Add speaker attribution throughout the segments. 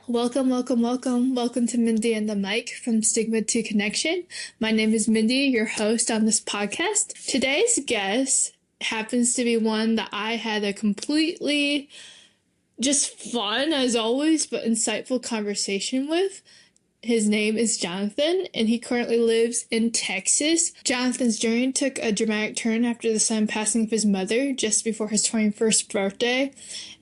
Speaker 1: Welcome, welcome, welcome. Welcome to Mindy and the Mic from Stigma to Connection. My name is Mindy, your host on this podcast. Today's guest happens to be one that I had a completely just fun, as always, but insightful conversation with. His name is Jonathan, and he currently lives in Texas. Jonathan's journey took a dramatic turn after the sudden passing of his mother just before his 21st birthday.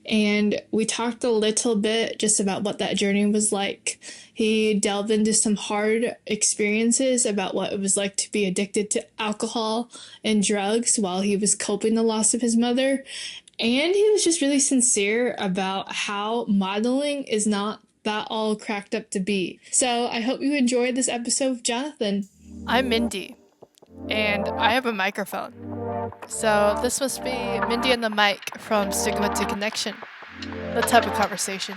Speaker 1: And we talked a little bit just about what that journey was like. He delved into some hard experiences about what it was like to be addicted to alcohol and drugs while he was coping the loss of his mother. And he was just really sincere about how modeling is not that all cracked up to be. So I hope you enjoyed this episode of Jonathan.
Speaker 2: I'm Mindy, and I have a microphone. So this must be Mindy and the Mic from Stigma to Connection. The type of conversation.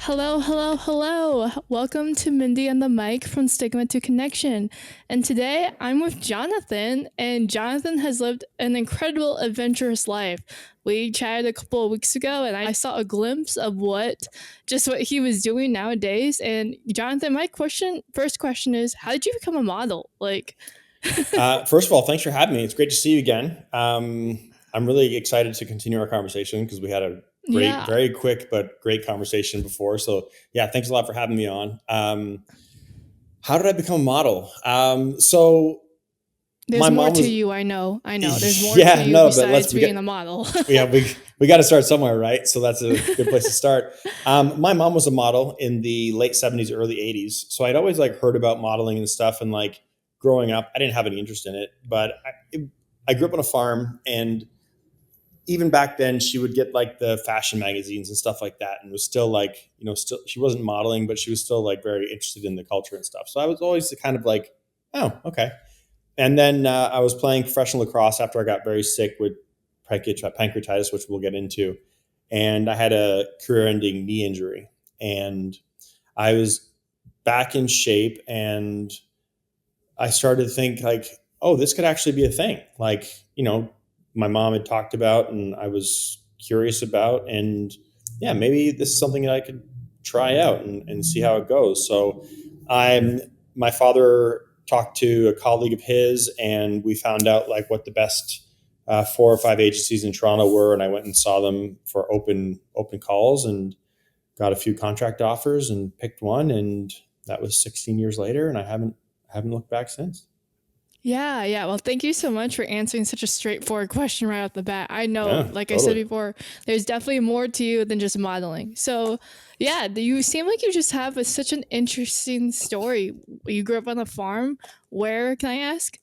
Speaker 1: Hello, hello, hello. Welcome to Mindy and the Mic from Stigma to Connection. And today I'm with Jonathan, and Jonathan has lived an incredible, adventurous life. We chatted a couple of weeks ago, and I saw a glimpse of what he was doing nowadays. And Jonathan, my first question is, how did you become a model?
Speaker 3: First of all, thanks for having me. It's great to see you again. I'm really excited to continue our conversation because we had a great, very quick but great conversation before. So yeah, thanks a lot for having me on. How did I become a model?
Speaker 1: There's more to you. I know. There's more to you besides being a model.
Speaker 3: Yeah, we got to start somewhere, right? So that's a good place to start. My mom was a model in the late 70s, early 80s. So I'd always heard about modeling and stuff. And growing up, I didn't have any interest in it, but I grew up on a farm, and even back then she would get the fashion magazines and stuff like that, and was still still, she wasn't modeling, but she was still very interested in the culture and stuff. So I was always kind of oh, okay. And then I was playing professional lacrosse after I got very sick with pancreatitis, which we'll get into. And I had a career-ending knee injury, and I was back in shape, and I started to think oh, this could actually be a thing. My mom had talked about, and I was curious about, and yeah, maybe this is something that I could try out and see how it goes. So my father talked to a colleague of his, and we found out what the best 4 or 5 agencies in Toronto were. And I went and saw them for open calls and got a few contract offers and picked one. And that was 16 years later. And I haven't looked back since.
Speaker 1: Yeah. Well, thank you so much for answering such a straightforward question right off the bat. I know,
Speaker 3: Totally.
Speaker 1: I said before, there's definitely more to you than just modeling. So yeah, you seem like you just have such an interesting story. You grew up on a farm. Where, can I ask?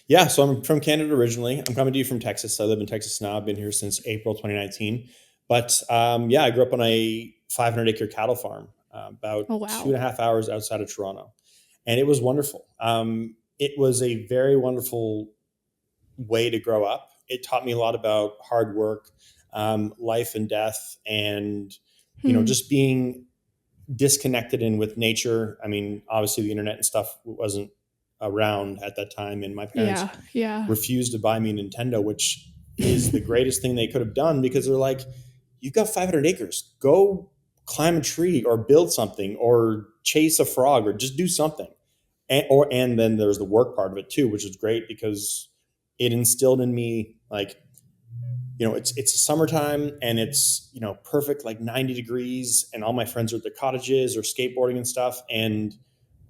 Speaker 3: Yeah, so I'm from Canada originally. I'm coming to you from Texas. I live in Texas now. I've been here since April 2019. But yeah, I grew up on a 500-acre cattle farm about
Speaker 1: Oh, wow.
Speaker 3: 2.5 hours outside of Toronto. And it was wonderful. It was a very wonderful way to grow up. It taught me a lot about hard work, life and death, and just being disconnected and with nature. I mean, obviously the internet and stuff wasn't around at that time, and my parents refused to buy me a Nintendo, which is the greatest thing they could have done, because they're you've got 500 acres, go climb a tree or build something or chase a frog or just do something. And then there's the work part of it too, which is great because it instilled in me it's summertime, and it's perfect 90 degrees, and all my friends are at their cottages or skateboarding and stuff, and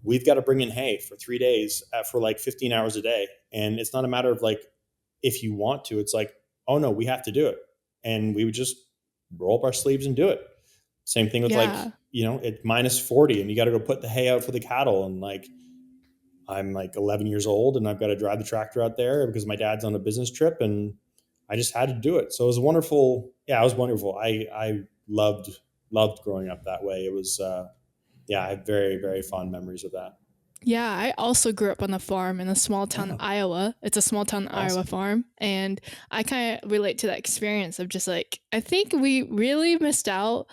Speaker 3: we've got to bring in hay for 3 days for 15 hours a day. And it's not a matter of if you want to, it's oh no, we have to do it. And we would just roll up our sleeves and do it. Same thing with it's minus 40 and you got to go put the hay out for the cattle. And I'm 11 years old, and I've got to drive the tractor out there because my dad's on a business trip, and I just had to do it. So it was wonderful. Yeah, it was wonderful. I loved growing up that way. It was, I have very, very fond memories of that.
Speaker 1: Yeah, I also grew up on a farm in a small town, Iowa. It's a small town, awesome. Iowa farm. And I kind of relate to that experience of just I think we really missed out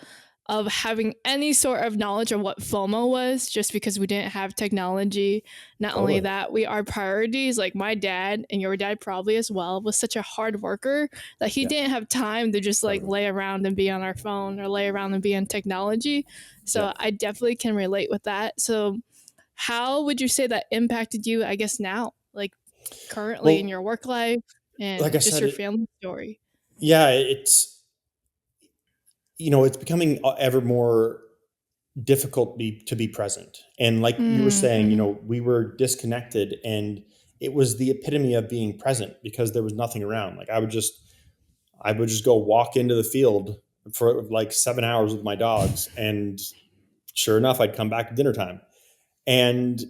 Speaker 1: of having any sort of knowledge of what FOMO was just because we didn't have technology. Not only
Speaker 3: Totally.
Speaker 1: that, our priorities, like my dad and your dad probably as well, was such a hard worker that he
Speaker 3: Yeah.
Speaker 1: didn't have time to just like
Speaker 3: Totally.
Speaker 1: lay around and be on our phone or lay around and be on technology. So
Speaker 3: Yeah.
Speaker 1: I definitely can relate with that. So how would you say that impacted you, I guess, now, like currently in
Speaker 3: Well,
Speaker 1: your work life
Speaker 3: like I
Speaker 1: and just
Speaker 3: said,
Speaker 1: your family story?
Speaker 3: yeah, it's becoming ever more difficult to be present. And like you were saying,
Speaker 1: Mm-hmm.
Speaker 3: we were disconnected, and it was the epitome of being present because there was nothing around. Like I would just go walk into the field for like 7 hours with my dogs, and sure enough, I'd come back at dinner time. And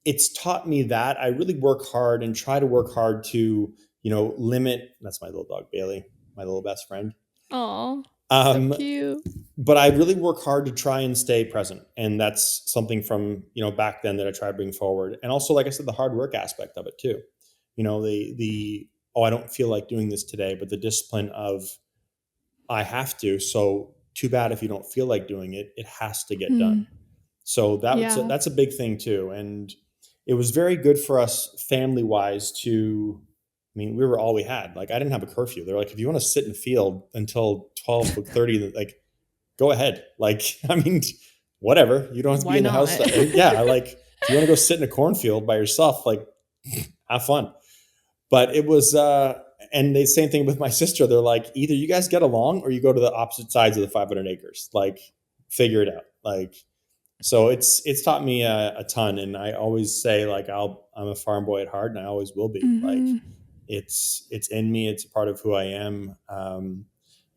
Speaker 3: it's taught me that I really work hard and try to work hard to, limit. That's my little dog, Bailey, my little best friend.
Speaker 1: Oh, so
Speaker 3: Um,
Speaker 1: cute.
Speaker 3: but I really work hard to try and stay present. And that's something from, back then that I try to bring forward. And also, like I said, the hard work aspect of it too. Oh, I don't feel like doing this today, but the discipline of I have to. So too bad if you don't feel like doing it, it has to get
Speaker 1: Mm,
Speaker 3: done. So
Speaker 1: yeah.
Speaker 3: that's a big thing too. And it was very good for us family wise to, I mean, we were all we had. Like I didn't have a curfew. They're like, if you want to sit in the field until 12:30, like go ahead. Like, I mean, whatever. You don't have to be
Speaker 1: Why
Speaker 3: in the
Speaker 1: not?
Speaker 3: house. Yeah. Like if you want to go sit in a cornfield by yourself, like have fun. But it was, and the same thing with my sister. They're like, either you guys get along or you go to the opposite sides of the 500 acres. Like, figure it out. Like, so it's taught me a ton. And I always say like I'm a farm boy at heart, and I always will be. Like,
Speaker 1: Hmm.
Speaker 3: it's in me. It's a part of who I am.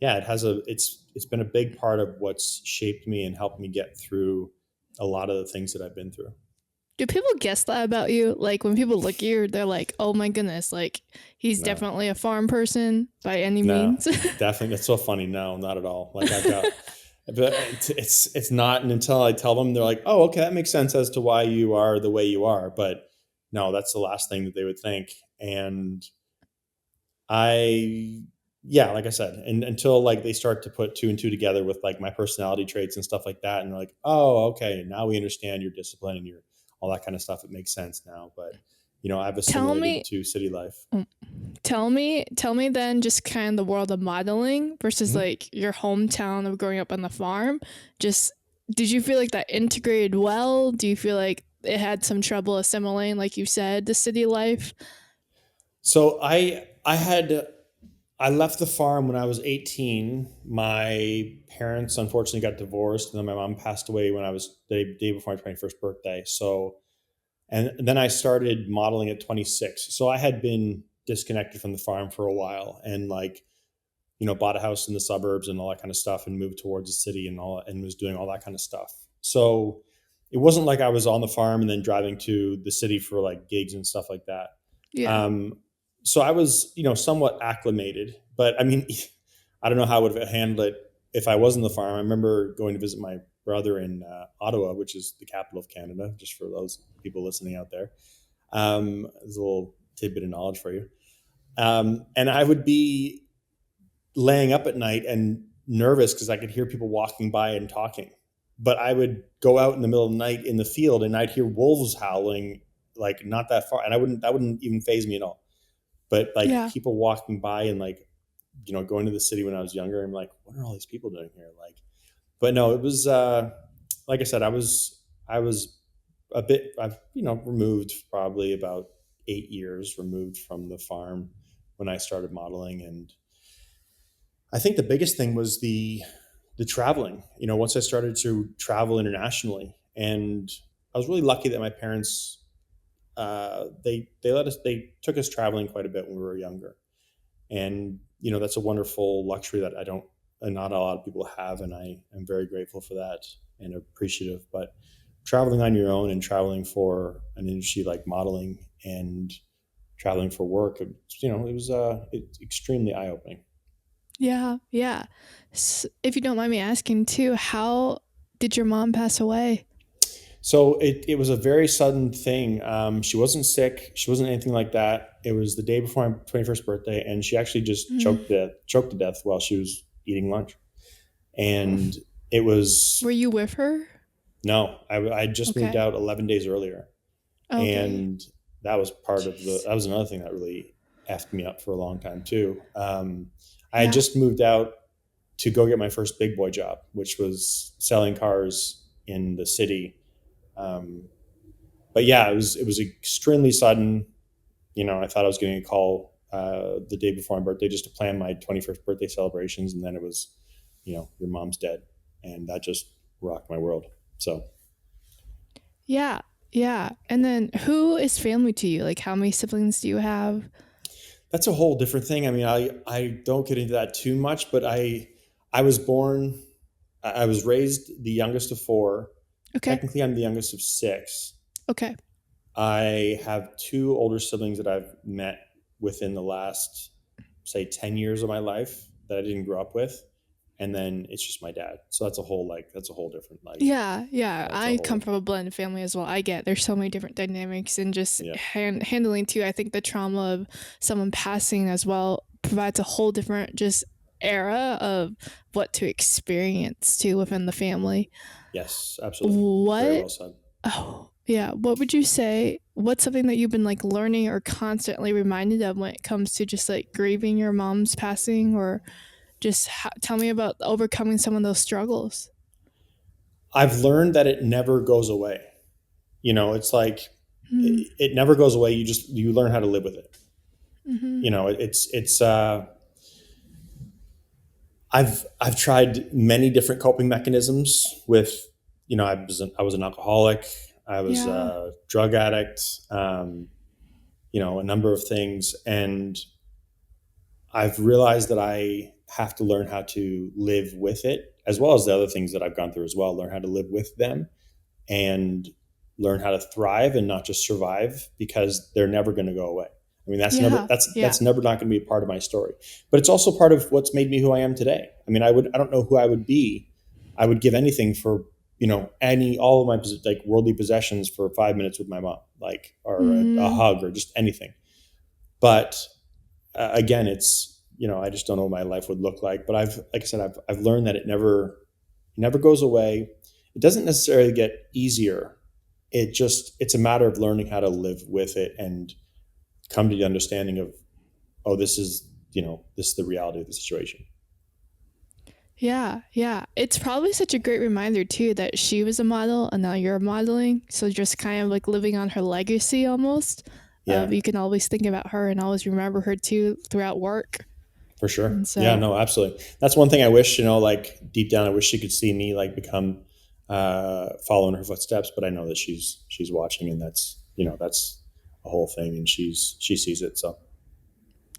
Speaker 3: Yeah, it's been a big part of what's shaped me and helped me get through a lot of the things that I've been through.
Speaker 1: Do people guess that about you? Like when people look at you, they're like, "Oh my goodness, like he's
Speaker 3: No,
Speaker 1: definitely a farm person by any
Speaker 3: no,
Speaker 1: means."
Speaker 3: definitely. That's so funny. No, not at all. Like I've got, but it's not. And until I tell them, they're like, "Oh, okay, that makes sense as to why you are the way you are." But no, that's the last thing that they would think. And I, yeah, like I said, and until like they start to put two and two together with like my personality traits and stuff like that, and they're like, oh, okay, now we understand your discipline and your all that kind of stuff. It makes sense now. But I've
Speaker 1: tell
Speaker 3: assimilated
Speaker 1: me,
Speaker 3: to city life.
Speaker 1: mm, tell me then, just kind of the world of modeling versus
Speaker 3: Mhm.
Speaker 1: like your hometown of growing up on the farm. Just did you feel like that integrated well? Do you feel like it had some trouble assimilating, like you said, the city life?
Speaker 3: So I left the farm when I was 18. My parents unfortunately got divorced, and then my mom passed away when I was the day before my 21st birthday. So and then I started modeling at 26. So I had been disconnected from the farm for a while, and like, bought a house in the suburbs and all that kind of stuff, and moved towards the city and all, and was doing all that kind of stuff. So it wasn't like I was on the farm and then driving to the city for like gigs and stuff like that.
Speaker 1: Yeah.
Speaker 3: Um, so I was, somewhat acclimated, but I mean, I don't know how I would have handled it if I was on the farm. I remember going to visit my brother in Ottawa, which is the capital of Canada, just for those people listening out there. There's a little tidbit of knowledge for you. And I would be laying up at night and nervous because I could hear people walking by and talking. But I would go out in the middle of the night in the field, and I'd hear wolves howling like not that far, and that wouldn't even faze me at all. But like
Speaker 1: Yeah.
Speaker 3: people walking by and like, going to the city when I was younger, I'm like, what are all these people doing here? Like, but no, it was like I said, I was a bit, I've removed, probably about 8 years removed from the farm when I started modeling. And I think the biggest thing was the traveling. Once I started to travel internationally, and I was really lucky that my parents they took us traveling quite a bit when we were younger. And that's a wonderful luxury that I don't and not a lot of people have, and I am very grateful for that and appreciative. But traveling on your own and traveling for an industry like modeling and traveling for work, it was extremely eye opening.
Speaker 1: Yeah. Yeah. If you don't mind me asking too, how did your mom pass away?
Speaker 3: So it was a very sudden thing. She wasn't sick. She wasn't anything like that. It was the day before my 21st birthday, and she actually just
Speaker 1: Mm.
Speaker 3: choked to death while she was eating lunch. And It was,
Speaker 2: Were you with her?
Speaker 3: no, I just moved
Speaker 2: Okay.
Speaker 3: out 11 days earlier.
Speaker 2: Okay.
Speaker 3: And that was part of that
Speaker 2: Jeez.
Speaker 3: was another thing that really effed me up for a long time too. I had
Speaker 2: Yeah.
Speaker 3: just moved out to go get my first big boy job, which was selling cars in the city. Um, but yeah, it was extremely sudden. I thought I was getting a call the day before my birthday just to plan my 21st birthday celebrations, and then it was, your mom's dead, and that just rocked my world. So
Speaker 2: Yeah. Yeah. And then who is family to you? Like, how many siblings do you have?
Speaker 3: that's a whole different thing. I mean, I don't get into that too much, but I was born, I was raised the youngest of four.
Speaker 2: Okay.
Speaker 3: Technically, I'm the youngest of six.
Speaker 2: Okay.
Speaker 3: I have two older siblings that I've met within the last, say, 10 years of my life that I didn't grow up with. And then it's just my dad. So that's a whole different,
Speaker 2: Yeah, yeah.
Speaker 3: that's a
Speaker 2: I come
Speaker 3: whole,
Speaker 2: from a blended family as well. I get there's so many different dynamics and just
Speaker 3: yeah.
Speaker 2: handling too. I think the trauma of someone passing as well provides a whole different just era of what to experience too within the family.
Speaker 3: Yes, absolutely. Very
Speaker 2: What?
Speaker 3: well said.
Speaker 2: Oh, yeah. What would you say? What's something that you've been like learning or constantly reminded of when it comes to just like grieving your mom's passing, or just tell me about overcoming some of those struggles?
Speaker 3: I've learned that it never goes away. It's like
Speaker 2: Mm,
Speaker 3: it never goes away. You learn how to live with it.
Speaker 2: mm-hmm.
Speaker 3: It's I've tried many different coping mechanisms with, I was an alcoholic. I was
Speaker 2: Yeah.
Speaker 3: a drug addict. A number of things. And I've realized that I have to learn how to live with it, as well as the other things that I've gone through as well, learn how to live with them and learn how to thrive and not just survive, because they're never going to go away. I mean,
Speaker 2: Yeah. Yeah.
Speaker 3: that's never not going to be a part of my story, but it's also part of what's made me who I am today. I mean, I don't know who I would be. I would give anything for, all of my like worldly possessions for 5 minutes with my mom, like, or a
Speaker 2: Mm-hmm.
Speaker 3: hug or just anything. But again, it's, I just don't know what my life would look like. But like I said, I've learned that it never goes away. It doesn't necessarily get easier. It's a matter of learning how to live with it and come to the understanding of, oh, this is the reality of the situation.
Speaker 2: Yeah. Yeah. It's probably such a great reminder too that she was a model and now you're modeling. So just kind of like living on her legacy almost.
Speaker 3: Yeah,
Speaker 2: You can always think about her and always remember her too throughout work.
Speaker 3: for sure.
Speaker 2: And
Speaker 3: Yeah,
Speaker 2: so,
Speaker 3: no, absolutely. That's one thing I wish, like deep down, I wish she could see me like become, follow in her footsteps. But I know that she's watching, and that's a whole thing, and she sees it. So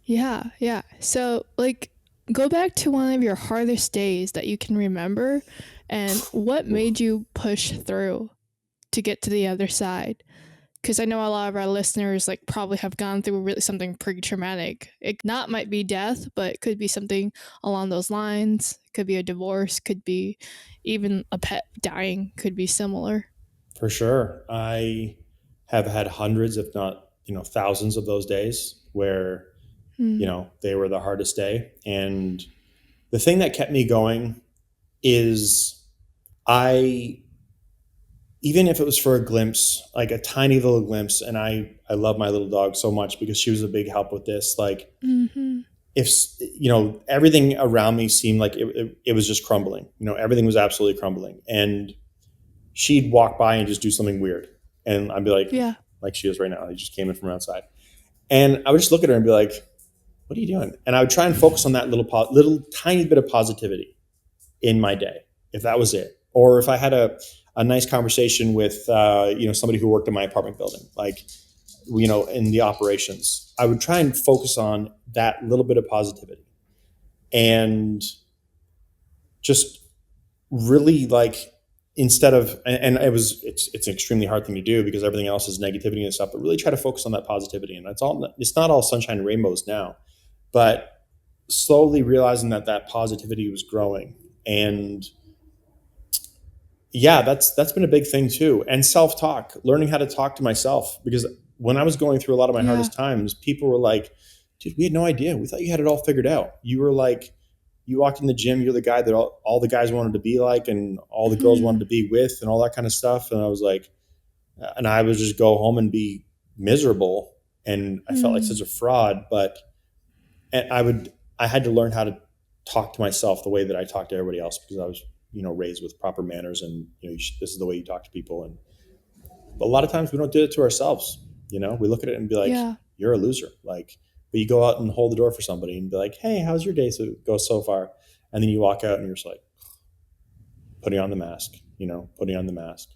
Speaker 2: yeah. Yeah. So, like, go back to one of your hardest days that you can remember and what
Speaker 3: oof,
Speaker 2: made you push through to get to the other side. Because I know a lot of our listeners like probably have gone through really something pretty traumatic. It not might be death, but it could be something along those lines. Could be a divorce. Could be even a pet dying. Could be similar.
Speaker 3: for sure, I have had hundreds, if not thousands, of those days where
Speaker 2: Hmm.
Speaker 3: they were the hardest day. And the thing that kept me going is, I even if it was for a glimpse, like a tiny little glimpse, and I love my little dog so much because she was a big help with this. Like,
Speaker 2: Mm-hmm.
Speaker 3: if everything around me seemed like it was just crumbling. Everything was absolutely crumbling, and she'd walk by and just do something weird, and I'd be
Speaker 2: Yeah.
Speaker 3: like she is right now. He just came in from outside, and I would just look at her and be like, "What are you doing?" And I would try and focus on that little tiny bit of positivity in my day, if that was it, or if I had a nice conversation with somebody who worked in my apartment building, like, in the operations, I would try and focus on that little bit of positivity, and just really, like, instead of, and it's an extremely hard thing to do because everything else is negativity and stuff, but really try to focus on that positivity. And it's not all sunshine and rainbows now, but slowly realizing that positivity was growing. And yeah, that's been a big thing too. And self-talk, learning how to talk to myself, because when I was going through a lot of my
Speaker 2: Yeah.
Speaker 3: hardest times, people were like, dude, we had no idea, we thought you had it all figured out. You were like, you walked in the gym, you're the guy that all the guys wanted to be like, and all the girls wanted
Speaker 2: Mhm.
Speaker 3: to be with, and all that kind of stuff. And I was like, and I would just go home and be miserable, and I felt like such
Speaker 2: Mm.
Speaker 3: a fraud. But and I had to learn how to talk to myself the way that I talk to everybody else, because I was, raised with proper manners, and this is the way you talk to people. And but a lot of times we don't do it to ourselves. We look at it and be like,
Speaker 2: Yeah.
Speaker 3: you're a loser. Like, but you go out and hold the door for somebody and be like, hey, how's your day go so far? And then you walk out and you're just like putting on the mask, putting on the mask.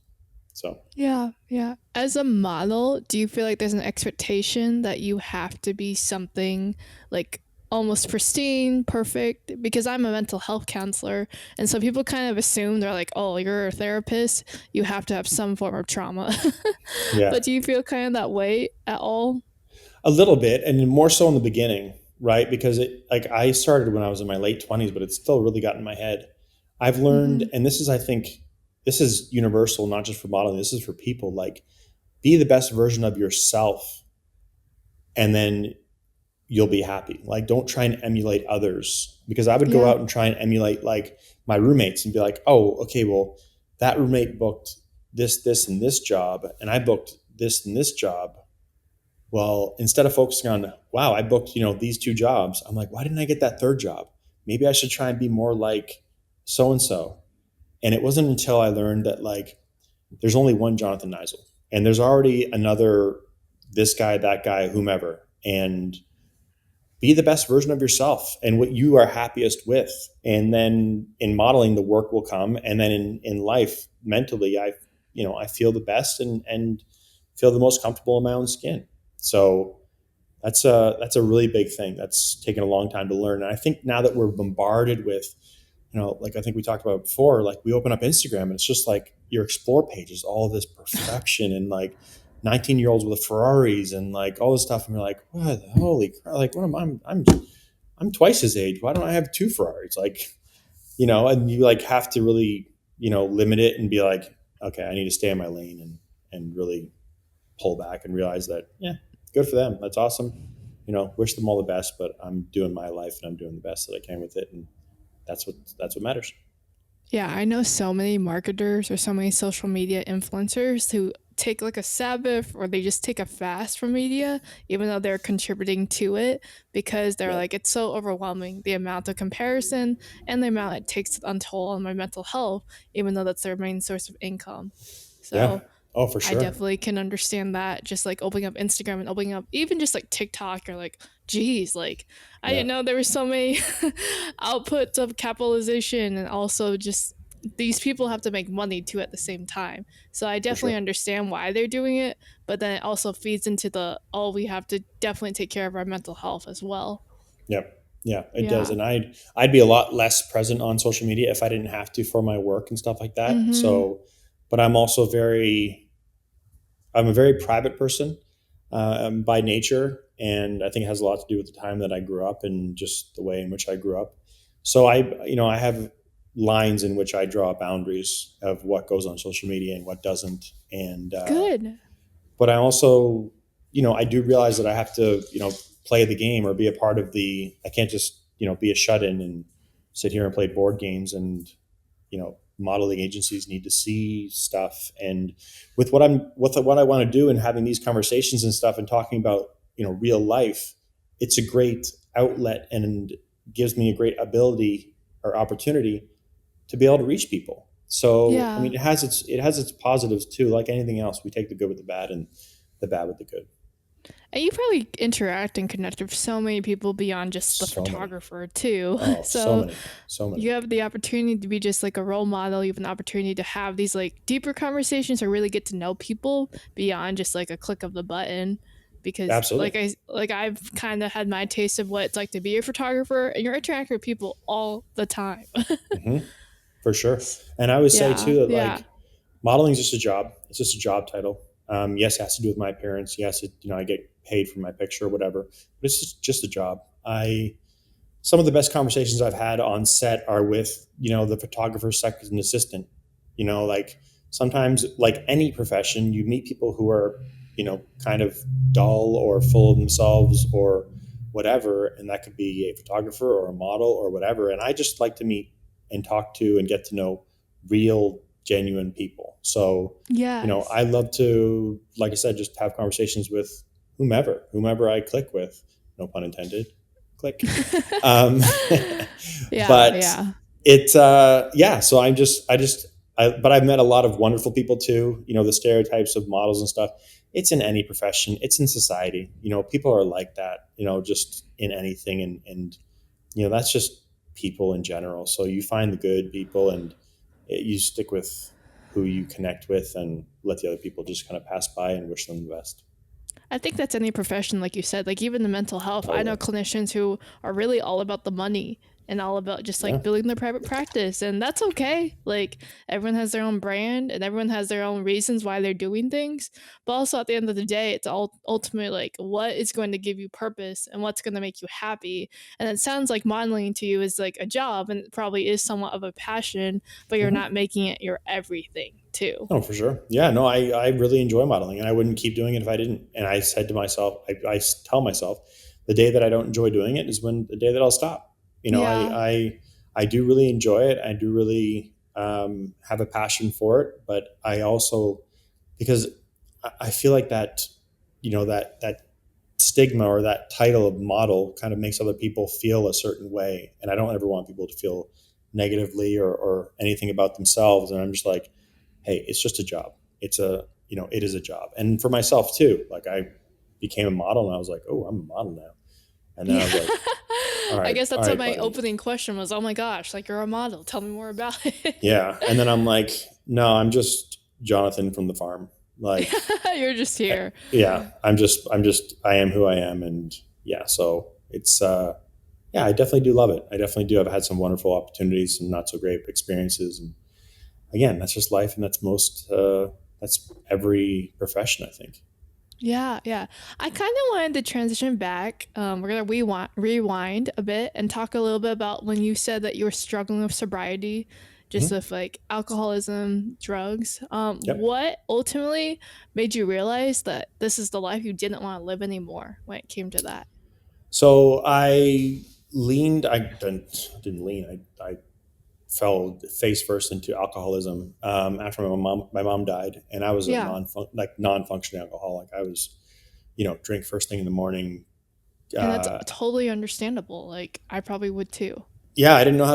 Speaker 3: So
Speaker 2: Yeah, yeah. As a model, do you feel like there's an expectation that you have to be something like almost pristine, perfect? Because I'm a mental health counselor, and so people kind of assume they're like, "Oh, you're a therapist, you have to have some form of trauma."
Speaker 3: yeah,
Speaker 2: But do you feel kind of that way at all?
Speaker 3: a little bit, and more so in the beginning, right? Because I started when I was in my late 20s, but it's still really got in my head. I've learned,
Speaker 2: Mhm.
Speaker 3: and I think this is universal, not just for modeling. This is for people. Like, be the best version of yourself, and then you'll be happy. Like, don't try and emulate others, because I would go
Speaker 2: Yeah.
Speaker 3: out and try and emulate like my roommates and be like, oh, okay, well, that roommate booked this, and this job, and I booked this and this job. Well, instead of focusing on, wow, I booked, these two jobs, I'm like, why didn't I get that third job? Maybe I should try and be more like so and so. And it wasn't until I learned that, like, there's only one Jonathan Neisel, and there's already another, this guy, that guy, whomever. And be the best version of yourself and what you are happiest with. And then in modeling, the work will come. And then in life, mentally, I feel the best, and feel the most comfortable in my own skin. So that's a really big thing that's taken a long time to learn. And I think now that we're bombarded with, like I think we talked about before, like we open up Instagram and it's just like your explore page is all this perfection, and like 19-year-olds with Ferraris and like all this stuff. And you're like, what? Holy crap. Like, what am I'm twice his age. Why don't I have two Ferraris? Like, and you like have to really, limit it and be like, okay, I need to stay in my lane, and really pull back and realize that, yeah, good for them. That's awesome. Wish them all the best, but I'm doing my life and I'm doing the best that I can with it. And that's what matters.
Speaker 2: Yeah, I know so many marketers or so many social media influencers who take like a Sabbath or they just take a fast from media, even though they're contributing to it, because they're
Speaker 3: Yeah.
Speaker 2: like, it's so overwhelming, the amount of comparison and the amount it takes on toll on my mental health, even though that's their main source of income.
Speaker 3: Yeah.
Speaker 2: So
Speaker 3: Oh, for
Speaker 2: I
Speaker 3: sure.
Speaker 2: definitely can understand that. Just like opening up Instagram and opening up even just like TikTok, you're like, geez, like I
Speaker 3: Yeah.
Speaker 2: didn't know there were so many outputs of capitalization, and also just these people have to make money too at the same time. So I
Speaker 3: For
Speaker 2: definitely
Speaker 3: sure.
Speaker 2: understand why they're doing it, but then it also feeds into the, oh, we have to definitely take care of our mental health as well.
Speaker 3: Yep. Yeah, it does.
Speaker 2: Yeah.
Speaker 3: And I'd be a lot less present on social media if I didn't have to for my work and stuff like that.
Speaker 2: Mm-hmm.
Speaker 3: So, but I'm a very private person by nature, and I think it has a lot to do with the time that I grew up and just the way in which I grew up. So I have lines in which I draw boundaries of what goes on social media and what doesn't. And
Speaker 2: Good.
Speaker 3: but I also, I do realize that I have to, play the game or be a part of I can't just, be a shut in and sit here and play board games. And modeling agencies need to see stuff. And with what I want to do and having these conversations and stuff and talking about, real life, it's a great outlet and gives me a great ability or opportunity to be able to reach people. So, I
Speaker 2: Yeah.
Speaker 3: mean, it has its positives too. Like anything else, we take the good with the bad and the bad with the good.
Speaker 2: And you probably interact and connect with so many people beyond just the
Speaker 3: So many.
Speaker 2: photographer too.
Speaker 3: Oh, so
Speaker 2: So
Speaker 3: many. So many.
Speaker 2: you have the opportunity to be just like a role model. You have an opportunity to have these like deeper conversations or really get to know people beyond just like a click of the button. Because
Speaker 3: Absolutely.
Speaker 2: I've kind of had my taste of what it's like to be a photographer, and you're interacting with people all the time.
Speaker 3: Hmm. For sure. And I would say
Speaker 2: Yeah,
Speaker 3: too that,
Speaker 2: yeah,
Speaker 3: like, modeling is just a job. It's just a job title. Yes, it has to do with my appearance. Yes, I get paid for my picture or whatever, but it's just a job. Some of the best conversations I've had on set are with, the photographer, second assistant. Like, sometimes, like any profession, you meet people who are, kind of dull or full of themselves or whatever, and that could be a photographer or a model or whatever. And I just like to meet and talk to and get to know real, genuine people. So,
Speaker 2: Yes.
Speaker 3: I love to, like I said, just have conversations with whomever I click with, no pun intended, click. Um,
Speaker 2: Yeah,
Speaker 3: but
Speaker 2: yeah.
Speaker 3: yeah, so but I've met a lot of wonderful people too. The stereotypes of models and stuff. It's in any profession. It's in society. People are like that. Just in anything, and that's just people in general. So you find the good people, and you stick with who you connect with, and let the other people just kind of pass by and wish them the best.
Speaker 2: I think that's any profession, like you said, like even the mental health. I know
Speaker 3: Totally.
Speaker 2: clinicians who are really all about the money and all about just
Speaker 3: Yeah.
Speaker 2: like building their private practice. And that's okay. Like everyone has their own brand and everyone has their own reasons why they're doing things. But also at the end of the day, it's all ultimately like what is going to give you purpose and what's going to make you happy. And it sounds like modeling to you is like a job and it probably is somewhat of a passion, but you're
Speaker 3: Mhm.
Speaker 2: not making it your everything too.
Speaker 3: Oh, for sure. Yeah, no, I really enjoy modeling, and I wouldn't keep doing it if I didn't. And I said to myself, I tell myself, the day that I don't enjoy doing it is when the day that I'll stop.
Speaker 2: Yeah.
Speaker 3: I do really enjoy it. I do really have a passion for it, but I also, because I feel like that, that stigma or that title of model kind of makes other people feel a certain way, and I don't ever want people to feel negatively or anything about themselves. And I'm just like, hey, it's just a job. It is a job. And for myself too, like I became a model and I was like, oh, I'm a model now. And then I
Speaker 2: Yeah.
Speaker 3: was like,
Speaker 2: I guess
Speaker 3: all
Speaker 2: that's what
Speaker 3: right,
Speaker 2: my
Speaker 3: buddy.
Speaker 2: opening question was. Oh my gosh, like you're a model. Tell me more about it.
Speaker 3: Yeah. And then I'm like, no, I'm just Jonathan from the farm. Like,
Speaker 2: You're just here.
Speaker 3: yeah, I am who I am. And yeah, so yeah, I definitely do love it. I definitely do. I've had some wonderful opportunities, some not so great experiences. And again, that's just life. And that's every profession, I think.
Speaker 2: Yeah, yeah. I kind of wanted to transition back. We're gonna rewind a bit and talk a little bit about when you said that you were struggling with sobriety, just
Speaker 3: Mhm.
Speaker 2: with like alcoholism, drugs.
Speaker 3: Yep.
Speaker 2: What ultimately made you realize that this is the life you didn't want to live anymore when it came to that?
Speaker 3: So I didn't lean. I fell face first into alcoholism after my mom died, and I was a
Speaker 2: Yeah,
Speaker 3: non-functioning alcoholic. I was, drink first thing in the morning.
Speaker 2: and that's
Speaker 3: Uh,
Speaker 2: totally understandable. Like I probably would too.
Speaker 3: yeah, I didn't know how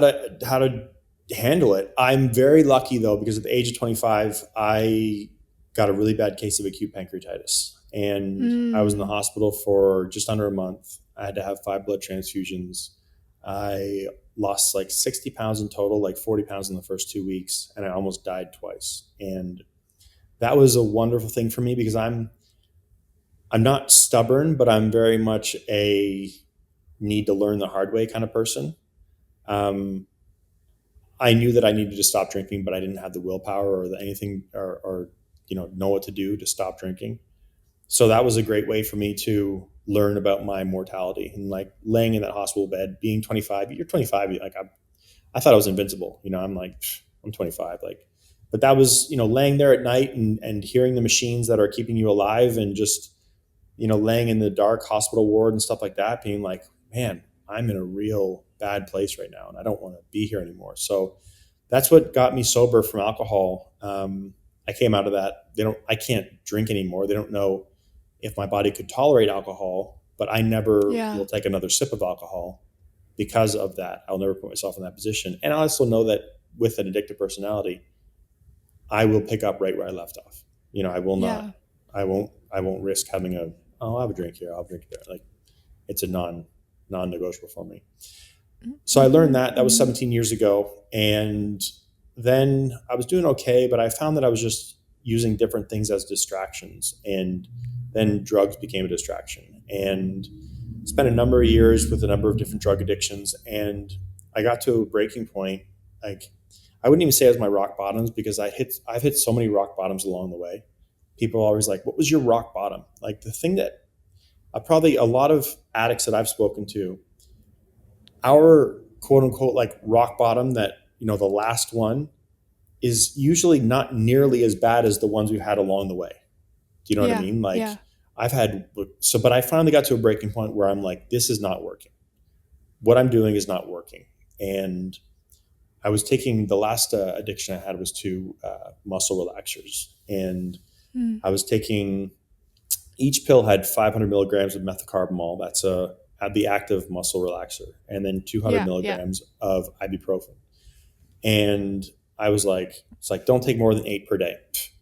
Speaker 3: to handle it. I'm very lucky though, because at the age of 25, I got a really bad case of acute pancreatitis, and I was in the
Speaker 2: Mm.
Speaker 3: hospital for just under a month. I had to have 5 blood transfusions. I lost like 60 pounds in total, like 40 pounds in the first 2 weeks, and I almost died twice. And that was a wonderful thing for me because I'm not stubborn, but I'm very much a need to learn the hard way kind of person. Um, I knew that I needed to stop drinking, but I didn't have the willpower or anything or know what to do to stop drinking. So that was a great way for me to learn about my mortality, and like laying in that hospital bed, being 25. You're 25. Like I thought I was invincible. I'm like, I'm 25. Like, but that was, laying there at night and hearing the machines that are keeping you alive, and just, laying in the dark hospital ward and stuff like that, being like, man, I'm in a real bad place right now and I don't want to be here anymore. So that's what got me sober from alcohol. I came out of that. I can't drink anymore. They don't know if my body could tolerate alcohol, but I never
Speaker 2: Yeah,
Speaker 3: will take another sip of alcohol because of that. I'll never put myself in that position. And I also know that with an addictive personality, I will pick up right where I left off. I will not,
Speaker 2: yeah.
Speaker 3: I won't risk having I'll have a drink here. I'll have a drink there. Like it's a non-negotiable for me. So I learned that was
Speaker 2: Mm.
Speaker 3: 17 years ago. And then I was doing okay, but I found that I was just using different things as distractions. And then drugs became a distraction. And spent a number of years with a number of different drug addictions. And I got to a breaking point. Like I wouldn't even say it was my rock bottoms, because I've hit so many rock bottoms along the way. People are always like, what was your rock bottom? Like the thing that probably a lot of addicts that I've spoken to, our quote unquote like rock bottom, that the last one, is usually not nearly as bad as the ones we've had along the way. Do you know what I
Speaker 2: Yeah,
Speaker 3: mean? Like
Speaker 2: yeah.
Speaker 3: but I finally got to a breaking point where I'm like, this is not working. What I'm doing is not working. And I was taking the last addiction I had was to muscle relaxers. And I was taking, each pill had 500 milligrams of methocarbamol. That's the active muscle relaxer. And then 200 milligrams of ibuprofen. And I was like, it's like, don't take more than 8 per day.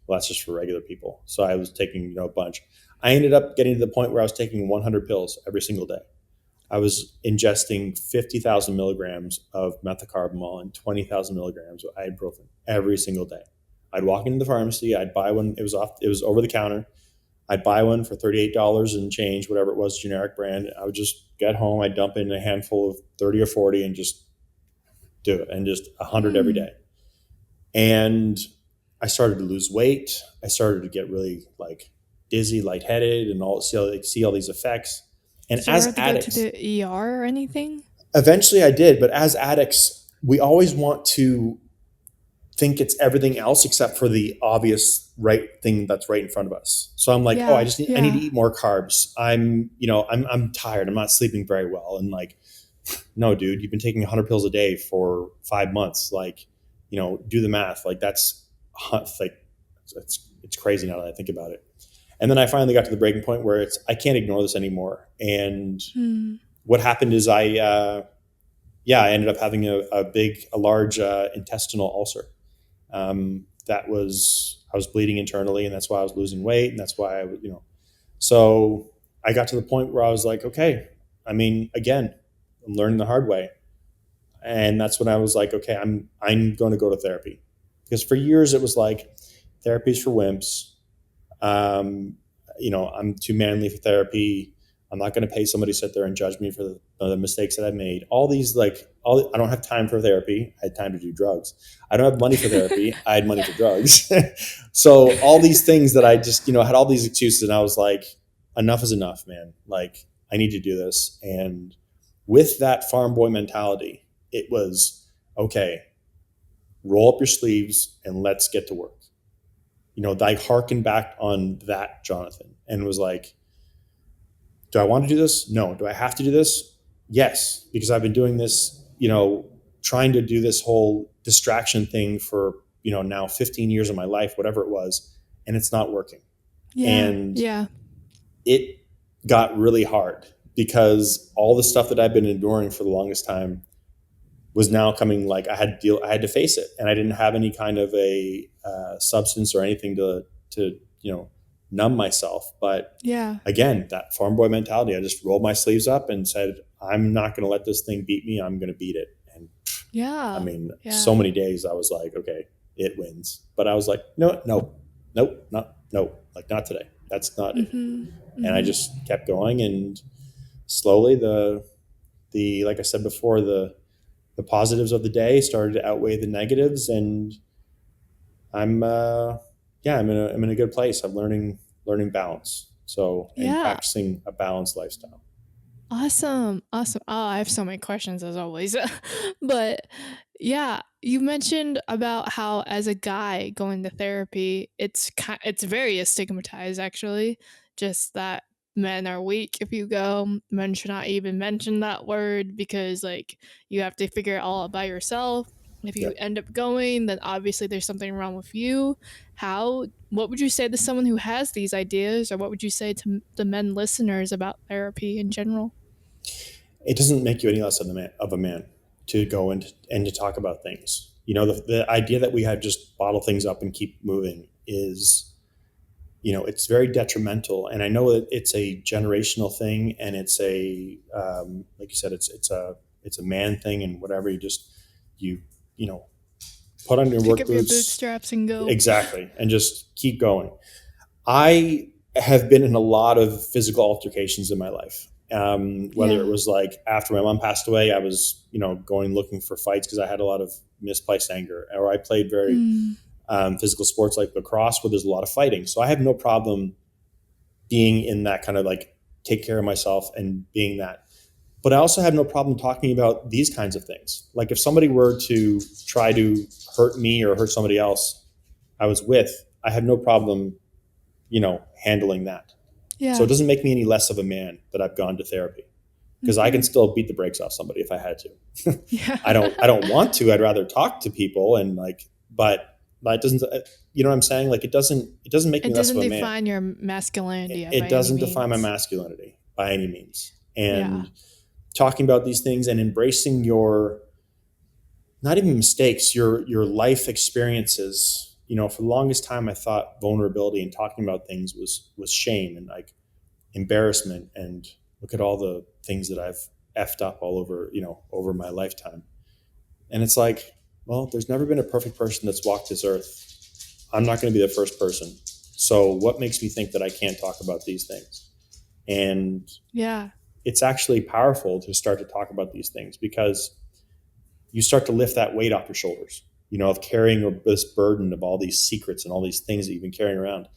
Speaker 3: Well, that's just for regular people. So I was taking, a bunch. I ended up getting to the point where I was taking 100 pills every single day. I was ingesting 50,000 milligrams of methocarbamol and 20,000 milligrams of ibuprofen every single day. I'd walk into the pharmacy, I'd buy one. It was over the counter. I'd buy one for $38 and change, whatever it was, generic brand. I would just get home, I'd dump in a handful of 30 or 40 and just do it, and just 100 every day. And I started to lose weight. I started to get really like dizzy, lightheaded, and see all these effects. And
Speaker 2: so
Speaker 3: as
Speaker 2: you
Speaker 3: addicts,
Speaker 2: go to the ER or anything?
Speaker 3: Eventually I did, but as addicts, we always want to think it's everything else except for the obvious right thing that's right in front of us. So I'm like, I need to eat more carbs. I'm tired. I'm not sleeping very well. And like, no, dude, you've been taking 100 pills a day for 5 months. Like, do the math. Like it's crazy now that I think about it. And then I finally got to the breaking point where I can't ignore this anymore. And what happened is I ended up having a large intestinal ulcer. I was bleeding internally, and that's why I was losing weight. And that's why so I got to the point where I was like, okay, again, I'm learning the hard way. And that's when I was like, okay, I'm going to go to therapy, because for years it was like, therapy's for wimps. I'm too manly for therapy. I'm not going to pay somebody to sit there and judge me for the mistakes that I made. I don't have time for therapy. I had time to do drugs. I don't have money for therapy. I had money for drugs. So all these things that I just, had all these excuses, and I was like, enough is enough, man. Like, I need to do this. And with that farm boy mentality, it was, okay, roll up your sleeves and let's get to work. I harkened back on that, Jonathan, and was like, do I want to do this? No. Do I have to do this? Yes, because I've been doing this, trying to do this whole distraction thing for, now 15 years of my life, whatever it was, and it's not working. And it got really hard, because all the stuff that I've been enduring for the longest time was now coming. Like, I had to face it, and I didn't have any kind of a substance or anything to numb myself. But again, that farm boy mentality, I just rolled my sleeves up and said, I'm not going to let this thing beat me. I'm going to beat it. And so many days I was like, okay, it wins. But I was like, no, like, not today. That's not it. And I just kept going, and slowly the like I said before, the positives of the day started to outweigh the negatives, and I'm in a good place. I'm learning balance. So, and practicing a balanced lifestyle.
Speaker 2: Awesome. Oh, I have so many questions as always. But yeah, you mentioned about how as a guy going to therapy, it's very stigmatized, actually. Just that men are weak if you go. Men should not even mention that word, because like you have to figure it all out by yourself. If you end up going, then obviously there's something wrong with you. What would you say to someone who has these ideas, or what would you say to the men listeners about therapy in general?
Speaker 3: It doesn't make you any less of a man to go and to talk about things. The idea that we have just bottle things up and keep moving is, it's very detrimental. And I know that it's a generational thing, and it's like you said, it's a man thing, and whatever. You put on your work
Speaker 2: Pick up your
Speaker 3: boots,
Speaker 2: bootstraps and go.
Speaker 3: Exactly, and just keep going. I have been in a lot of physical altercations in my life. Whether it was like after my mom passed away, I was, going looking for fights because I had a lot of misplaced anger, or I played very physical sports like lacrosse, where there's a lot of fighting. So I have no problem being in that kind of like take care of myself and being that. But I also have no problem talking about these kinds of things. Like, if somebody were to try to hurt me or hurt somebody else I was with, I have no problem, handling that.
Speaker 2: Yeah.
Speaker 3: So it doesn't make me any less of a man that I've gone to therapy, because I can still beat the brakes off somebody if I had to.
Speaker 2: Yeah.
Speaker 3: I don't want to. I'd rather talk to people and like, but it doesn't, you know what I'm saying? Like it doesn't make me less of a man.
Speaker 2: It doesn't define your masculinity.
Speaker 3: It doesn't define my masculinity by any means. And talking about these things and embracing your, not even mistakes, your life experiences. You know, for the longest time, I thought vulnerability and talking about things was shame and like embarrassment. And look at all the things that I've effed up all over, you know, over my lifetime. And it's like, well, there's never been a perfect person that's walked this earth. I'm not going to be the first person. So what makes me think that I can't talk about these things? And it's actually powerful to start to talk about these things, because you start to lift that weight off your shoulders, you know, of carrying this burden of all these secrets and all these things that you've been carrying around.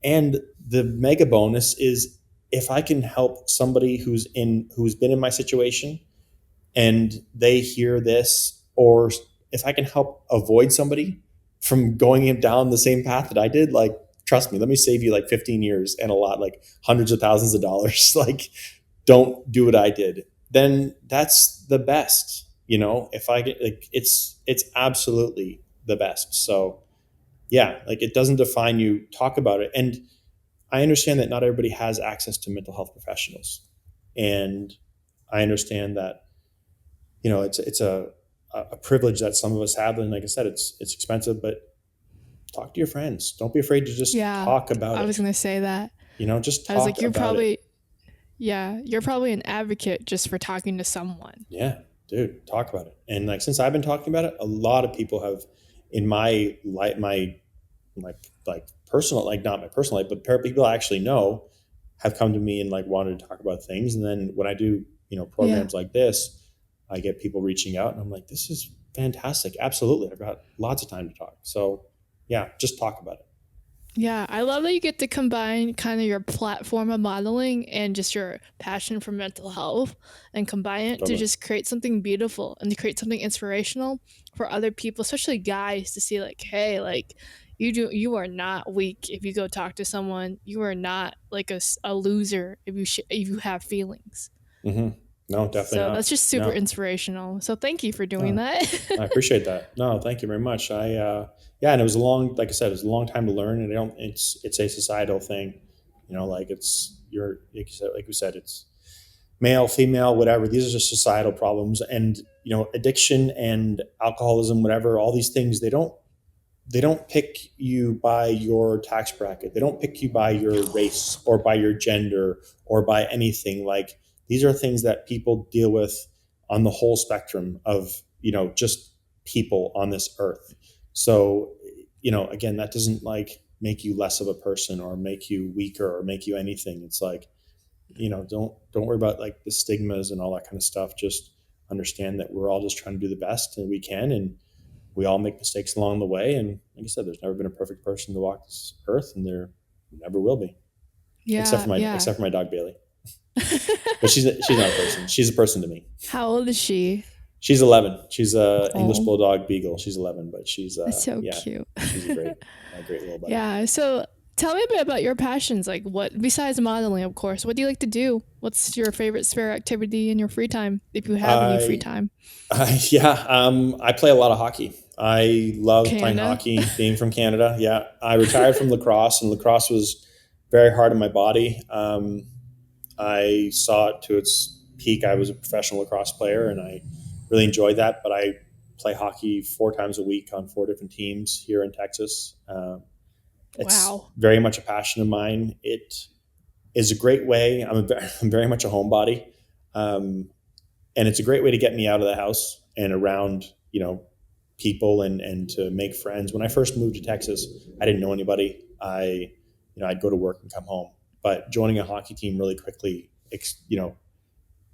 Speaker 3: And the mega bonus is, if I can help somebody who's been in my situation and they hear this, or if I can help avoid somebody from going down the same path that I did, like, trust me, let me save you like 15 years and a lot, like hundreds of thousands of dollars. Like, don't do what I did. Then that's the best, you know, if I get like, it's absolutely the best. So yeah, like it doesn't define you, talk about it. And I understand that not everybody has access to mental health professionals. And I understand that, you know, it's a privilege that some of us have. And like I said, it's expensive, but talk to your friends. Don't be afraid to just talk about it.
Speaker 2: I was going to say that.
Speaker 3: You know, just talk about it.
Speaker 2: You're probably an advocate just for talking to someone.
Speaker 3: Yeah, dude, talk about it. And like, since I've been talking about it, a lot of people have in my life, my like personal, like not my personal life, but people I actually know have come to me and like wanted to talk about things. And then when I do, you know, programs like this, I get people reaching out and I'm like, this is fantastic. Absolutely. I've got lots of time to talk. So yeah, just talk about it.
Speaker 2: Yeah, I love that you get to combine kind of your platform of modeling and just your passion for mental health and combine it to just create something beautiful and to create something inspirational for other people, especially guys, to see like, hey, like you are not weak if you go talk to someone. You are not like a loser if you have feelings.
Speaker 3: Mm-hmm. No, definitely
Speaker 2: so
Speaker 3: not.
Speaker 2: That's just super inspirational. So thank you for doing that.
Speaker 3: I appreciate that. No, thank you very much. And it was like I said, it was a long time to learn, and it's a societal thing, you know, like like we said, it's male, female, whatever. These are just societal problems. And, you know, addiction and alcoholism, whatever, all these things, they don't pick you by your tax bracket. They don't pick you by your race or by your gender or by anything. Like, these are things that people deal with on the whole spectrum of, you know, just people on this earth. So, you know, again, that doesn't like make you less of a person or make you weaker or make you anything. It's like, you know, don't worry about like the stigmas and all that kind of stuff. Just understand that we're all just trying to do the best that we can, and we all make mistakes along the way. And like I said, there's never been a perfect person to walk this earth, and there never will be.
Speaker 2: Yeah,
Speaker 3: except for my dog Bailey. But she's not a person. She's a person to me.
Speaker 2: How old is she?
Speaker 3: She's 11. She's a English Bulldog Beagle. She's 11, but she's
Speaker 2: that's so cute.
Speaker 3: She's a great little buddy.
Speaker 2: Yeah. So tell me a bit about your passions. Like, what besides modeling, of course, what do you like to do? What's your favorite spare activity in your free time, if you have any free time?
Speaker 3: I play a lot of hockey. I love playing hockey. Being from Canada, yeah. I retired from lacrosse, and lacrosse was very hard on my body. I saw it to its peak. I was a professional lacrosse player, and I really enjoyed that. But I play hockey 4 times a week on 4 different teams here in Texas. It's very much a passion of mine. It is a great way. I'm very much a homebody, and it's a great way to get me out of the house and around, you know, people and to make friends. When I first moved to Texas, I didn't know anybody. I'd go to work and come home. But joining a hockey team really quickly, you know,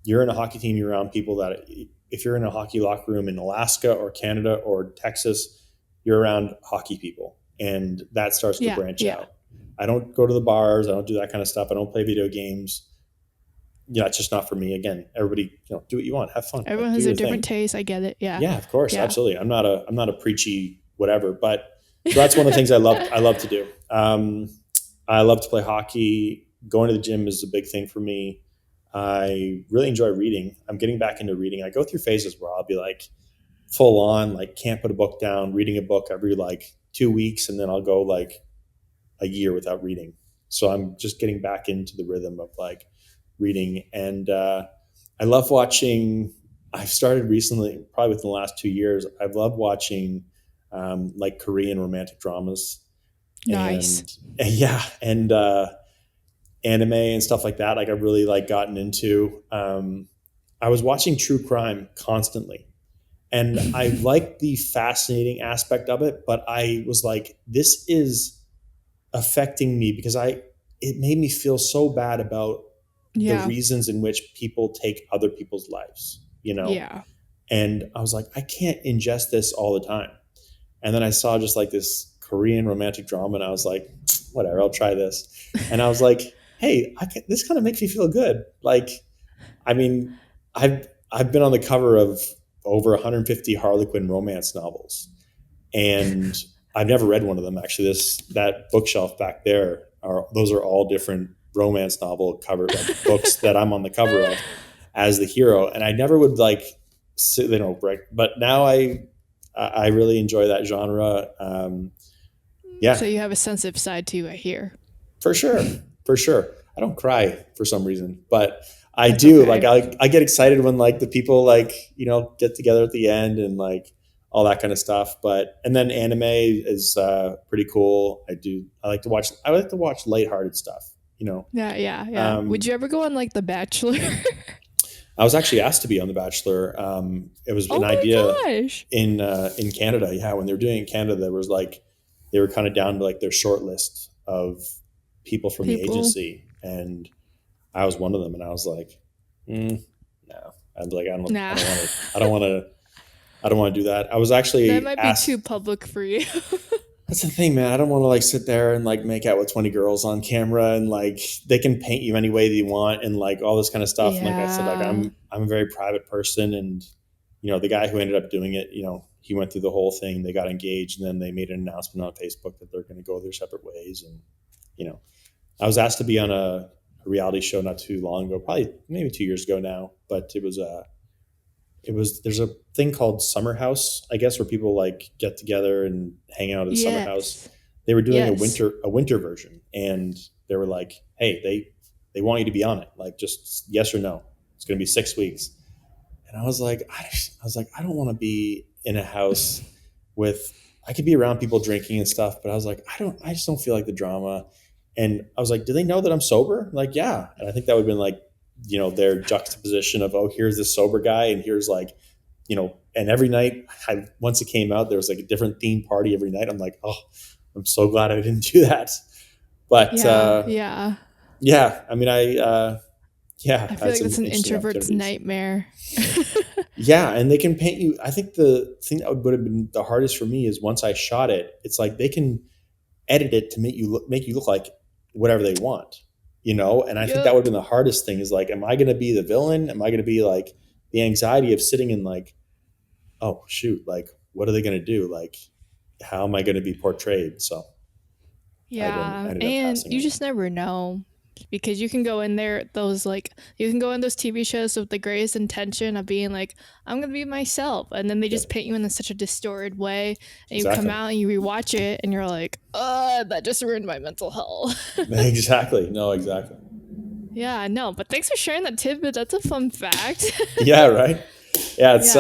Speaker 3: you're in a hockey team, you're around people that, if you're in a hockey locker room in Alaska or Canada or Texas, you're around hockey people, and that starts to branch out. I don't go to the bars. I don't do that kind of stuff. I don't play video games. You know, it's just not for me. Again, everybody, you know, do what you want, have fun.
Speaker 2: Everyone has a different taste. I get it. Yeah.
Speaker 3: Yeah, of course. Yeah. Absolutely. I'm not a preachy whatever, but so that's one of the things I love to do. I love to play hockey. going to the gym is a big thing for me. I really enjoy reading. I'm getting back into reading. I go through phases where I'll be like full on, like can't put a book down, reading a book every like 2 weeks, and then I'll go like a year without reading. So I'm just getting back into the rhythm of like reading. And I love watching. I've started recently, probably within the last 2 years, I've loved watching like Korean romantic dramas
Speaker 2: Nice.
Speaker 3: and yeah, and anime and stuff like that. Like I've really like gotten into. I was watching true crime constantly, and I like the fascinating aspect of it, but I was like, this is affecting me because it made me feel so bad about the
Speaker 2: Yeah.
Speaker 3: reasons in which people take other people's lives, you know?
Speaker 2: Yeah.
Speaker 3: And I was like, I can't ingest this all the time. And then I saw just like this Korean romantic drama, and I was like, whatever, I'll try this. And I was like, hey, this kind of makes me feel good. Like, I mean, I've been on the cover of over 150 Harlequin romance novels, and I've never read one of them. Actually, that bookshelf back there those are all different romance novel cover like books that I'm on the cover of as the hero, and I never would like sit, break. But now I really enjoy that genre.
Speaker 2: So
Speaker 3: Yeah,
Speaker 2: you have a sensitive side to you, I hear.
Speaker 3: for sure, for sure. I don't cry for some reason, but I
Speaker 2: That's
Speaker 3: do.
Speaker 2: okay.
Speaker 3: Like I get excited when like the people like get together at the end and like all that kind of stuff. But and then anime is pretty cool. I like to watch. I like to watch lighthearted stuff.
Speaker 2: Yeah. Would you ever go on like The Bachelor?
Speaker 3: I was actually asked to be on The Bachelor. It was
Speaker 2: Oh
Speaker 3: an
Speaker 2: my
Speaker 3: idea
Speaker 2: gosh.
Speaker 3: in Canada. Yeah, when they were doing it in Canada, there was like they were kind of down to like their short list of people from the
Speaker 2: People.
Speaker 3: agency, and I was one of them. And I was like, no. I'm like,
Speaker 2: Nah.
Speaker 3: I don't want to. I don't want to do that. I was actually
Speaker 2: That might
Speaker 3: asked.
Speaker 2: be too public for you.
Speaker 3: That's the thing, man. I don't want to like sit there and like make out with 20 girls on camera, and like they can paint you any way they want and like all this kind of stuff. And like I said, like
Speaker 2: Yeah.
Speaker 3: I'm a very private person, and the guy who ended up doing it, he went through the whole thing. They got engaged, and then they made an announcement on Facebook that they're going to go their separate ways. And I was asked to be on a reality show not too long ago, probably maybe 2 years ago now, but there's a thing called Summer House, I guess, where people like get together and hang out at the Summer House.
Speaker 2: Yes.
Speaker 3: They were doing
Speaker 2: Yes.
Speaker 3: a winter version, and they were like, hey, they want you to be on it, like just yes or no. It's going to be 6 weeks. And I was like, I don't want to be in a house with. I could be around people drinking and stuff, but I was like, I just don't feel like the drama. And I was like, do they know that I'm sober? Like, yeah. And I think that would have been like, their juxtaposition of, oh, here's this sober guy, and here's like, and every night, once it came out, there was like a different theme party every night. I'm like, oh, I'm so glad I didn't do that. But
Speaker 2: Yeah.
Speaker 3: yeah, I mean,
Speaker 2: I feel like it's an introvert's nightmare.
Speaker 3: Yeah, and they can paint you. I think the thing that would have been the hardest for me is once I shot it, it's like they can edit it to make you look like whatever they want, And I think that would have been the hardest thing is like, am I going to be the villain? Am I going to be like the anxiety of sitting in like, oh shoot, like what are they going to do? Like, how am I going to be portrayed? So
Speaker 2: Yeah,
Speaker 3: ended up
Speaker 2: and
Speaker 3: passing
Speaker 2: you
Speaker 3: it.
Speaker 2: just never know because you can go in there you can go in those TV shows with the greatest intention of being like I'm gonna be myself, and then they just paint you in such a distorted way, and you come out and you rewatch it and you're like, that just ruined my mental health.
Speaker 3: Exactly. No, exactly.
Speaker 2: Yeah, no, but thanks for sharing that tidbit. That's a fun fact.
Speaker 3: Yeah, right. Yeah, it's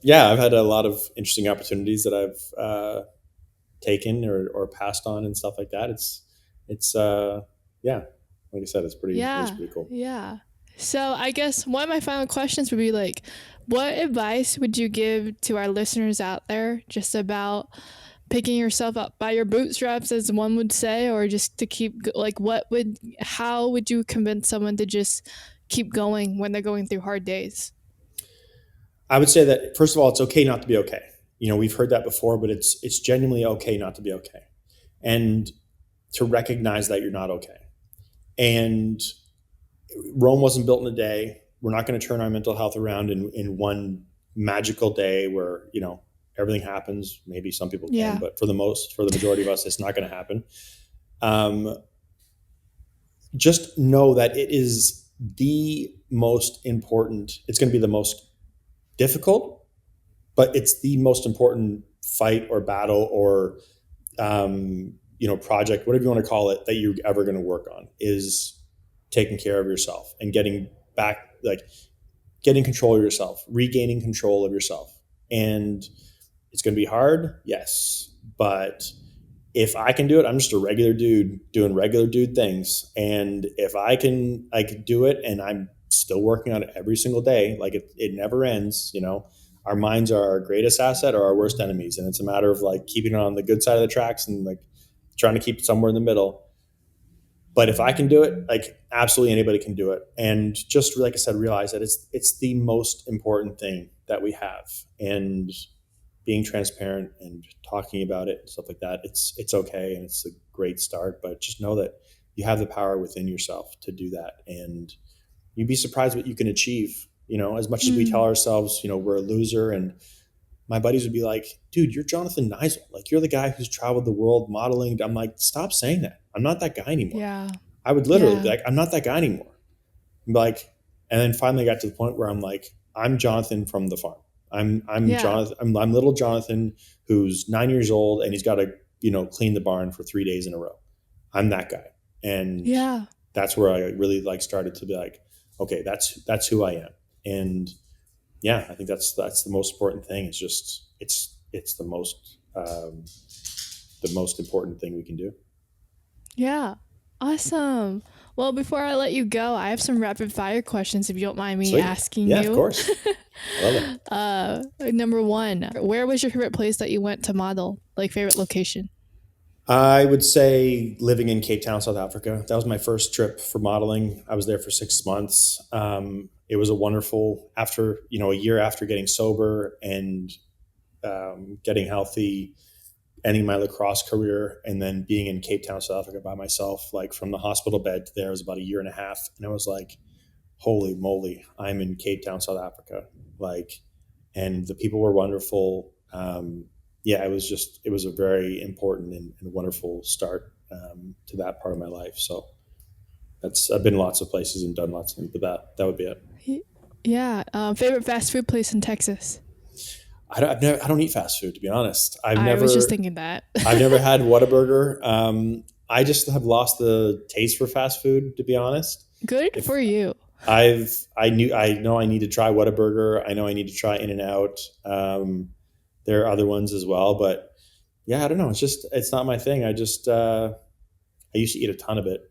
Speaker 2: Yeah.
Speaker 3: I've had a lot of interesting opportunities that I've taken or passed on and stuff like that. It's yeah, like I said, it's pretty cool.
Speaker 2: Yeah. So I guess one of my final questions would be like, what advice would you give to our listeners out there just about picking yourself up by your bootstraps, as one would say, or just to keep like how would you convince someone to just keep going when they're going through hard days?
Speaker 3: I would say that first of all, it's okay not to be okay. We've heard that before, but it's genuinely okay not to be okay, and to recognize that you're not okay. And Rome wasn't built in a day. We're not going to turn our mental health around in one magical day where everything happens. Maybe some people can, but for the majority of us, it's not going to happen. just know that it is the most important. It's going to be the most difficult, but it's the most important fight or battle or project, whatever you want to call it, that you're ever going to work on, is taking care of yourself and getting control of yourself, regaining control of yourself. And it's going to be hard, yes, but if I can do it, I'm just a regular dude doing regular dude things. And if I can do it, and I'm still working on it every single day, like it never ends, our minds are our greatest asset or our worst enemies. And it's a matter of like keeping it on the good side of the tracks and like trying to keep it somewhere in the middle. But if I can do it, like absolutely anybody can do it. And just like I said, realize that it's the most important thing that we have. And being transparent and talking about it and stuff like that, it's okay, and it's a great start. But just know that you have the power within yourself to do that, and you'd be surprised what you can achieve. As much as we tell ourselves, we're a loser, and my buddies would be like, "Dude, you're Jonathan Neisel. Like, you're the guy who's traveled the world modeling." I'm like, "Stop saying that. I'm not that guy anymore."
Speaker 2: Yeah.
Speaker 3: I would literally be like, "I'm not that guy anymore." Like, and then finally got to the point where I'm like, "I'm Jonathan from the farm. I'm Jonathan. I'm little Jonathan who's 9 years old, and he's got to clean the barn for 3 days in a row. I'm that guy." And that's where I really started to be like, okay, that's who I am. And yeah, I think that's the most important thing. It's just it's the most important thing we can do.
Speaker 2: Yeah. Awesome. Well, before I let you go, I have some rapid fire questions if you don't mind me asking you.
Speaker 3: Yeah, of course. Love
Speaker 2: it. Number one, where was your favorite place that you went to model? Like favorite location?
Speaker 3: I would say living in Cape Town, South Africa. That was my first trip for modeling. I was there for 6 months. It was a wonderful, after, a year after getting sober and getting healthy, ending my lacrosse career, and then being in Cape Town, South Africa by myself, like from the hospital bed to there was about a year and a half. And I was like, holy moly, I'm in Cape Town, South Africa. And the people were wonderful. It was a very important and wonderful start to that part of my life. So I've been lots of places and done lots of things, but that would be it.
Speaker 2: Yeah. Favorite fast food place in Texas?
Speaker 3: I don't eat fast food, to be honest.
Speaker 2: I was just thinking that.
Speaker 3: I've never had Whataburger. I just have lost the taste for fast food, to be honest.
Speaker 2: Good for you.
Speaker 3: I know I need to try Whataburger. I know I need to try In-N-Out. There are other ones as well, but yeah, I don't know. It's not my thing. I used to eat a ton of it,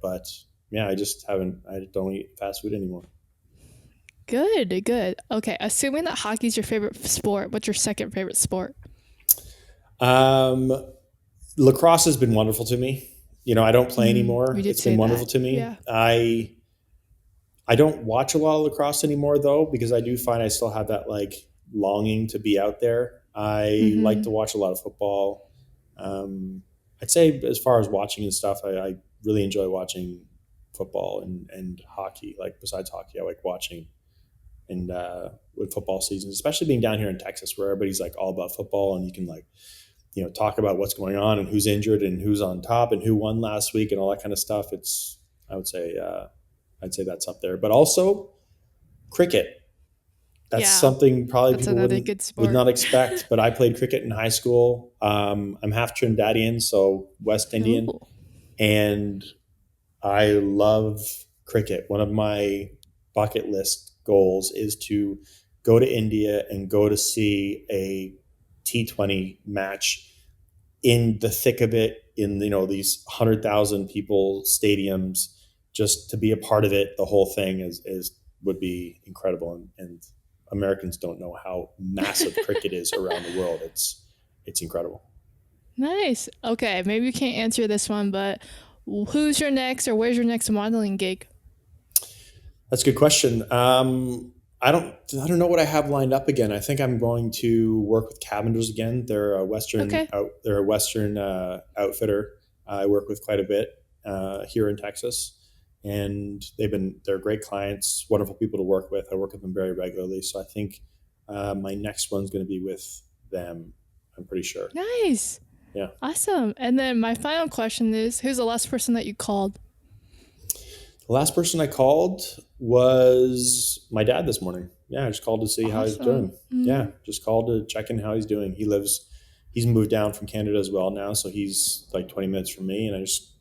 Speaker 3: but yeah, I don't eat fast food anymore.
Speaker 2: Good. Okay. Assuming that hockey is your favorite sport, what's your second favorite sport?
Speaker 3: Lacrosse has been wonderful to me. I don't play anymore. It's been wonderful to me.
Speaker 2: Yeah.
Speaker 3: I don't watch a lot of lacrosse anymore though, because I do find I still have that longing to be out there. I like to watch a lot of football. I'd say as far as watching and stuff, I really enjoy watching football and hockey. Like besides hockey, I like watching and with football seasons, especially being down here in Texas where everybody's all about football, and you can talk about what's going on and who's injured and who's on top and who won last week and all that kind of stuff. I'd say that's up there, but also cricket. That's something probably people would not expect, but I played cricket in high school. I'm half Trinidadian, so West Indian, and I love cricket. One of my bucket list goals is to go to India and go to see a T20 match in the thick of it, in these 100,000 people stadiums, just to be a part of it. The whole thing would be incredible, and Americans don't know how massive cricket is around the world. It's incredible.
Speaker 2: Nice. Okay, maybe you can't answer this one, but where's your next modeling gig?
Speaker 3: That's a good question. I don't know what I have lined up again. I think I'm going to work with Cavenders again. They're a Western outfitter. I work with quite a bit here in Texas, and they're great clients, wonderful people to work with. I work with them very regularly, so I think my next one's going to be with them. I'm pretty sure.
Speaker 2: Nice.
Speaker 3: Yeah.
Speaker 2: Awesome. And then my final question is, who's the last person that you called?
Speaker 3: The last person I called was my dad this morning. Yeah, I just called to see how he's doing. Yeah, just called to check in how he's doing. He's moved down from Canada as well now, so he's like 20 minutes from me, and I just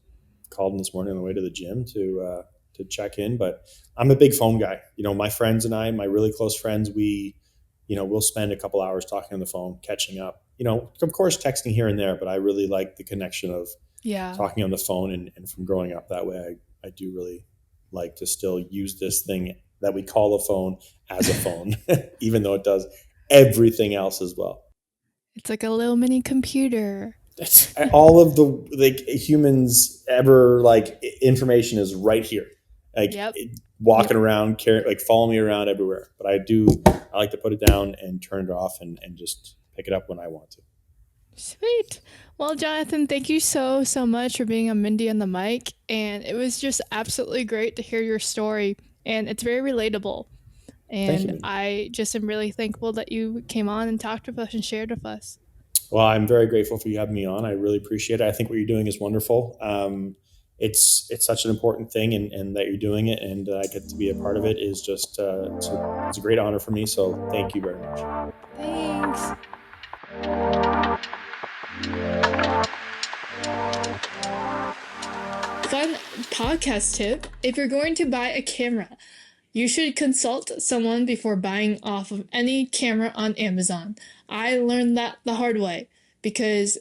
Speaker 3: called him this morning on the way to the gym to check in. But I'm a big phone guy. My friends and I, my really close friends, we'll spend a couple hours talking on the phone, catching up. Of course, texting here and there, but I really like the connection of talking on the phone, and from growing up that way, I do really like to still use this thing that we call a phone as a phone, even though it does everything else as well.
Speaker 2: It's like a little mini computer.
Speaker 3: It's all of the humans ever information is right here, walking around, follow me around everywhere. But I like to put it down and turn it off and just pick it up when I want to.
Speaker 2: Sweet. Well, Jonathan, thank you so much for being on Mindi on the mic. And it was just absolutely great to hear your story. And it's very relatable. And I just am really thankful that you came on and talked with us and shared with us.
Speaker 3: Well, I'm very grateful for you having me on. I really appreciate it. I think what you're doing is wonderful. It's such an important thing, and that you're doing it, and I get to be a part of it is just it's a great honor for me. So thank you very much.
Speaker 2: Thanks.
Speaker 1: Fun podcast tip: if you're going to buy a camera, you should consult someone before buying off of any camera on Amazon. I learned that the hard way because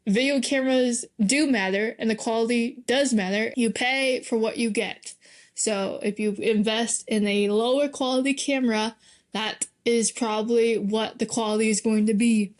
Speaker 1: video cameras do matter and the quality does matter. You pay for what you get. So if you invest in a lower quality camera, that is probably what the quality is going to be.